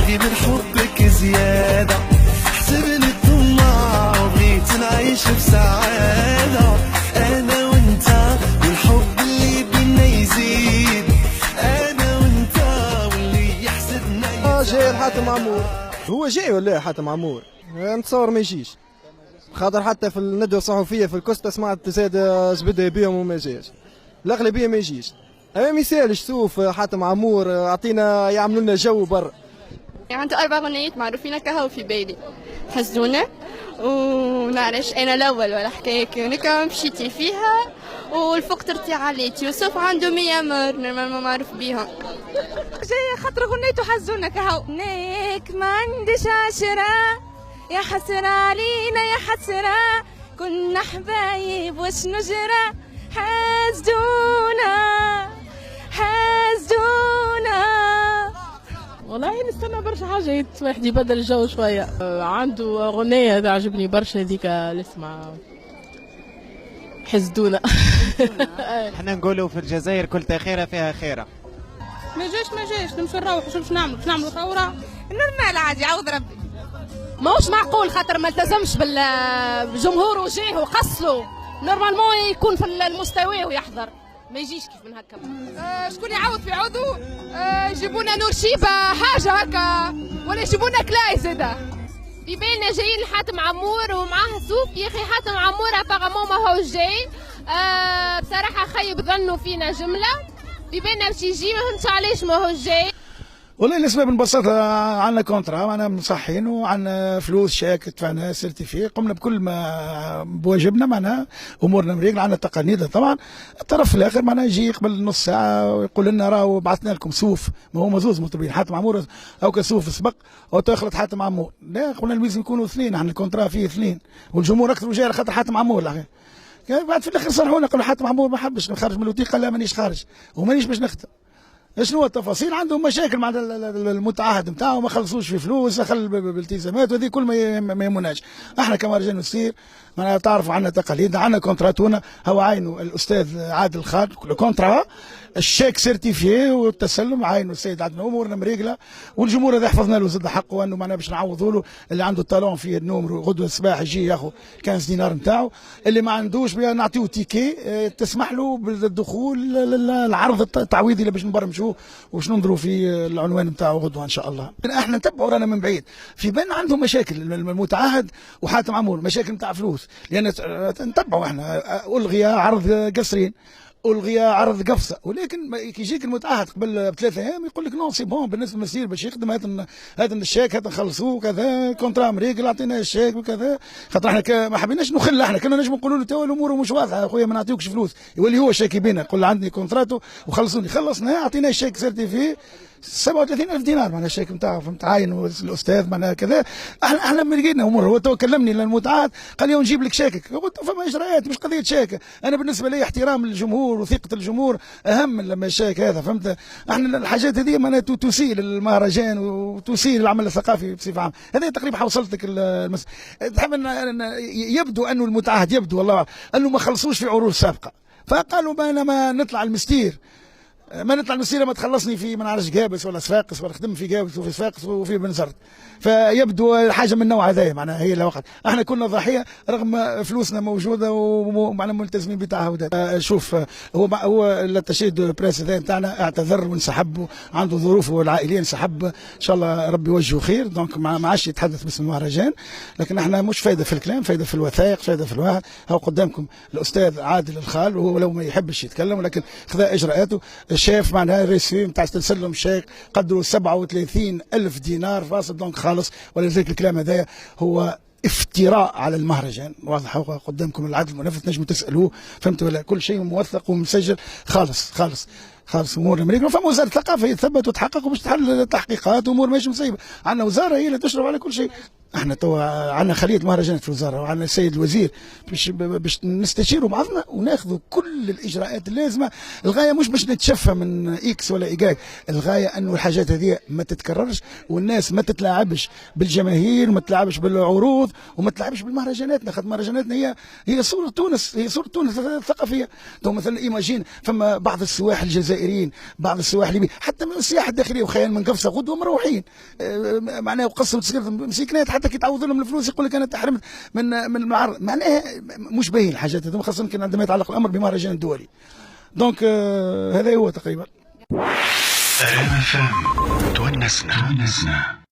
نبغي من حبك زيادة، حسبني الطماع وبغيت نعيش في سعادة، أنا وأنت والحب اللي بينا يزيد، أنا وأنت واللي يحسدنا جاي حاتم عمور. هو جاي ولا حاتم عمور؟ نتصور ما يجيش، خاطر حتى في الندوة الصحفية في الكوستا سمعت زاد جبدها بيهم وما جاش، الأغلبية ما يجيش. أما ما يسالش شوف حاتم عمور اعطينا يعملوا لنا جو برا. عنده 4 أغنيات معروفين كهو في بالي، حزونة ونعرفش أنا الأول ولا حكاية كونك مشيتي فيها، والفقر تاع عليت يوسف عنده 100 مر نورمالمون معروف بيهم. جاي خاطر غنيته حزونة كهو. نيك ما عنديش عشرة يا حسرة علينا يا حسرة، كنا حبايب واش نجرى، حاسدونا حاسدونا. والله نستنى برشا حاجة واحد يبدل الجو شوية. عنده أغنية تعجبني برشا هذيك اللي اسمها حسدونا. احنا نقولوا في الجزائر كل تأخيرة فيها خيرة. ما جاش نمشي نروح شو باش نعملوا ثورة نورمال عادي عوض ربي. ماهوش معقول خاطر ما التزمش بالجمهور وجيه وقصلوا، نورمالمون يكون في المستوى ويحضر، ما يجيش كيف من هكا. شكون يعوض في عضو؟ يجيبونا نور شيبة حاجة هكا، ولا يجيبونا كلاي زادا. في بالنا جايين حاتم عمور ومعاه سوق. يا اخي حاتم عمور ابارامون ما هو جاي، بصراحة خيب ظنوا فينا جملة. في بالنا باش يجي، ما فهمتش علاش ما هو جاي. والله الاسباب ببساطه عندنا كونترا، معنا مصحين وعندنا فلوس شاك دفعناها سيرتيفي، قمنا بكل ما بواجبنا، معناها امورنا مريقله، عندنا تقنيده طبعا. الطرف الاخر معناها يجي قبل نص ساعه ويقول لنا راهو بعثنا لكم سوف، ما هو زوز مطلوبين، حاتم عمور او كسوف سبق او تخلط حاتم عمور. لا قلنا لازم يكونوا اثنين، احنا الكونترا فيه اثنين والجمهور اكثر وجاي خاطر حاتم عمور. بعد في الاخر صرحونا قالوا حاتم عمور ما حبش نخرج من الوثيقه، لا مانيش خارج ومانيش باش نختم. شنو التفاصيل؟ عندهم مشاكل مع المتعهد نتاعو، ما خلصوش في فلوس، خل بالالتزامات، وهذه كل ما يهمناش. احنا كمهرجان وسير معناها تعرفوا عندنا تقاليدنا، عندنا كونتراتونا، هو عينه الاستاذ عادل خالد كونترا، الشيك سيرتيفيي والتسلم عينه السيد عادل، امورنا مريقله، والجمهور هذا حفظنا له زاد حقه انه معناها باش نعوضوا له. اللي عنده الطالون في النوم غدوه الصباح يجي ياخذ 15 دينار نتاعو، اللي ما عندوش نعطيوه تيكي تسمح له بالدخول العرض التعويضي اللي باش نبرمجوه وش ننظروا في العنوان نتاعو غدوه ان شاء الله. احنا نتبعوا رانا من بعيد. في بالنا عندهم مشاكل المتعهد وحاتم عمور، مشاكل نتاع فلوس، لان نتبعوا احنا. الغي عرض قصرين، الغي عرض قفصه، ولكن كي يجيك المتعهد قبل ب3 ايام يقول لك نو سي بون بالنسبه للمسير باش يخدم، هذا الشيك هذا نخلصوه كذا، كونترا مريقل اعطيناه الشيك وكذا، خاطر احنا ما حبيناش نخل، احنا كنا نجم نقولوا له تو الامور مش واضحه اخويا ما نعطيوكش فلوس، يولي هو الشيك بينا، قول عندي كونتراتو وخلصوني، خلصناه اعطيناه الشيك سيرتيفي 37,000 دينار معناها الشيك نتاعه، فهمت؟ عاين الاستاذ معناها كذا. احنا مرقينا امور. هو تو كلمني المتعهد قال لي نجيب لك شاكك، قلت فما اجراءات مش قضيه شاكه. انا بالنسبه لي احترام الجمهور وثقه الجمهور اهم من لما الشاك هذا، فهمت؟ احنا الحاجات هذه معناها تسيء المهرجان وتسيء العمل الثقافي بصفه عامه. هذه تقريبا حوصلت لك تحب يبدو انه المتعهد يبدو والله انه ما خلصوش في عروض سابقه، فقالوا ما نطلع المستير، ما نطلع المسيره ما تخلصني في ما نعرفش قابس ولا صفاقس، ولا خدم في قابس وفي صفاقس وفي بنزرت، فيبدو حاجه من النوع هذا معناها هي الوقت. احنا كنا ضحيه رغم فلوسنا موجوده ومعنا ملتزمين بتعهدات. شوف هو التشهد بريس نتاعنا اعتذر وانسحب، عنده ظروفه العائليه انسحب، ان شاء الله ربي يوجهه خير، دونك ما عادش يتحدث باسم المهرجان. لكن احنا مش فايده في الكلام، فايده في الوثائق، فايده في الواحد. هو قدامكم الاستاذ عادل الخال، وهو لو ما يحبش يتكلم ولكن خذا اجراءاته. شاف معناها الريسي نتاع تسلم شيك قدره 37,000 دينار فاصل، دونك خالص. ولذلك الكلام هذا هو افتراء على المهرجان، واضح هو قدامكم العدل المنفذ، تنجموا تسالوه، فهمت ولا؟ كل شيء موثق ومسجل خالص خالص خالص. امور امريكا فما وزاره الثقافه يتثبت وتحقق باش تحل التحقيقات، امور ماشي مصيبه. عندنا وزاره هي اللي تشرف على كل شيء. احنا توا عندنا خليه مهرجانات في الوزاره وعندنا السيد الوزير باش نستشيروا بعضنا وناخذوا كل الاجراءات اللازمه. الغايه مش باش نتشفى من اكس ولا ايجاك، الغايه انه الحاجات هذه ما تتكررش والناس ما تتلاعبش بالجماهير وما تتلاعبش بالعروض وما تتلاعبش بالمهرجانات. خاطر مهرجاناتنا هي صوره تونس، هي صوره تونس الثقافيه. تو مثلا ايماجين فما بعض السواح الجزائريين، بعض السواح الليبيين، حتى من السياحه الداخليه وخيال من قفصه غدوه مروحين معناها وقصوا تسكير مسكنات حتى كي تعوض لهم الفلوس يقول لك انا تحرمت من المعرض. معناها مش باين الحاجات هذوما، خاصه يمكن عندما يتعلق الامر بمهرجان الدولي. دونك هذا هو تقريبا. تونسنا